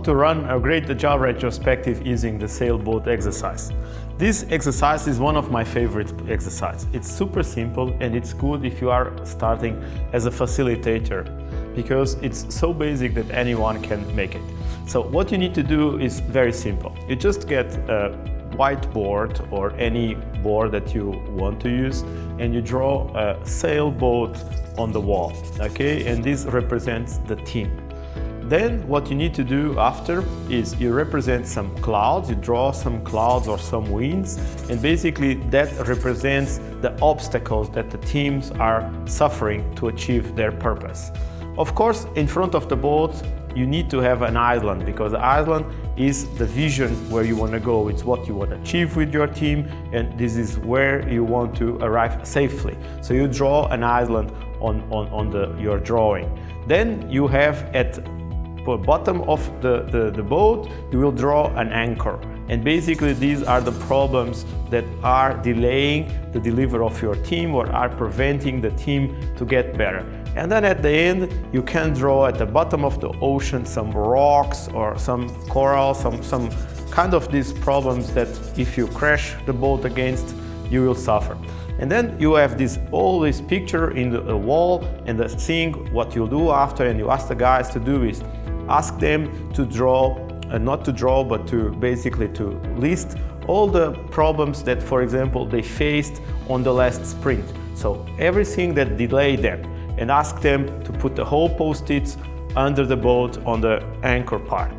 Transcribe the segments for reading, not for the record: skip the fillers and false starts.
to run a great agile retrospective using the sailboat exercise. This exercise is one of my favorite exercises. It's super simple and it's good if you are starting as a facilitator because it's so basic that anyone can make it. So what you need to do is very simple. You just get a whiteboard or any board that you want to use and you draw a sailboat on the wall, okay? And this represents the team. Then what you need to do after is you represent some clouds, you draw some clouds or some winds, and basically that represents the obstacles that the teams are suffering to achieve their purpose. Of course, in front of the boat, you need to have an island because the island is the vision where you want to go. It's what you want to achieve with your team, and this is where you want to arrive safely. So you draw an island on your drawing. Then you have at the bottom of the boat, you will draw an anchor. And basically these are the problems that are delaying the delivery of your team or are preventing the team to get better. And then at the end, you can draw at the bottom of the ocean some rocks or some coral, some kind of these problems that if you crash the boat against, you will suffer. And then you have all this picture in the wall, and the thing what you'll do after, and you ask the guys to do is ask them to draw, not to draw, but to basically to list all the problems that, for example, they faced on the last sprint. So everything that delayed them, and ask them to put the whole post-its under the boat on the anchor part.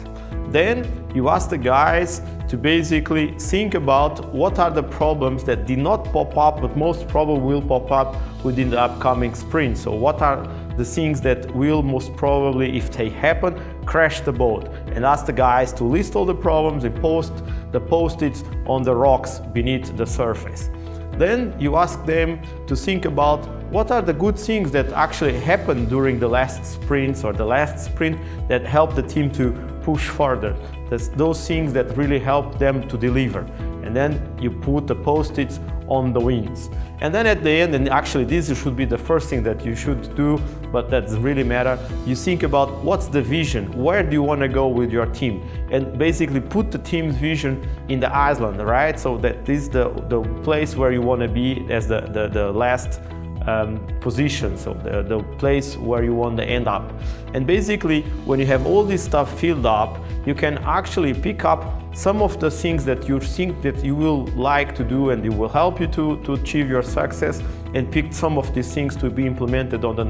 Then you ask the guys to basically think about what are the problems that did not pop up but most probably will pop up within the upcoming sprint. So what are the things that will most probably, if they happen, crash the boat, and ask the guys to list all the problems and post the post-its on the rocks beneath the surface. Then you ask them to think about what are the good things that actually happened during the last sprints or the last sprint that helped the team to push further. That's those things that really help them to deliver. And then you put the post-its on the wings. And then at the end, and actually this should be the first thing that you should do, but that doesn't really matter, you think about what's the vision, where do you want to go with your team, and basically put the team's vision in the island, right? So that this is the place where you want to be as the last position, so the place where you want to end up. And basically when you have all this stuff filled up, you can actually pick up some of the things that you think that you will like to do and it will help you to achieve your success, and pick some of these things to be implemented on the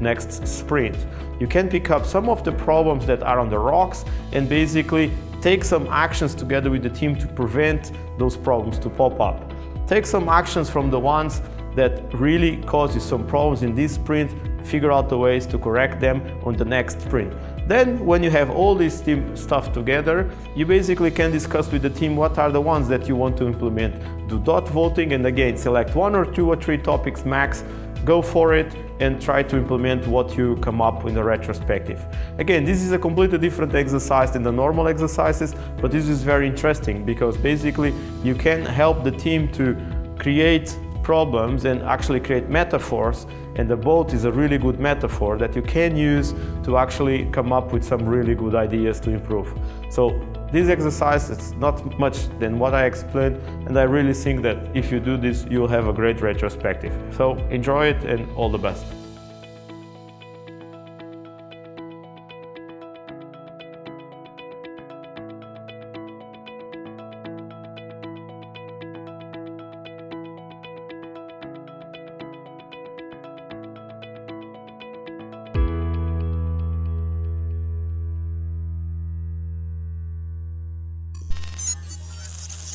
next sprint. You can pick up some of the problems that are on the rocks and basically take some actions together with the team to prevent those problems to pop up. Take some actions from the ones that really cause you some problems in this sprint, figure out the ways to correct them on the next sprint. Then when you have all this team stuff together, you basically can discuss with the team what are the ones that you want to implement. Do dot voting, and again, select 1 or 2 or 3 topics max, go for it and try to implement what you come up in the retrospective. Again, this is a completely different exercise than the normal exercises, but this is very interesting because basically you can help the team to create problems and actually create metaphors, and the boat is a really good metaphor that you can use to actually come up with some really good ideas to improve. So this exercise is not much than what I explained, and I really think that if you do this, you'll have a great retrospective. So enjoy it and all the best.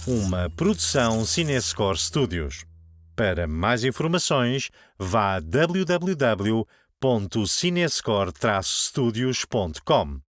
Uma produção Cinescore Studios. Para mais informações, vá a www.cinescore-studios.com.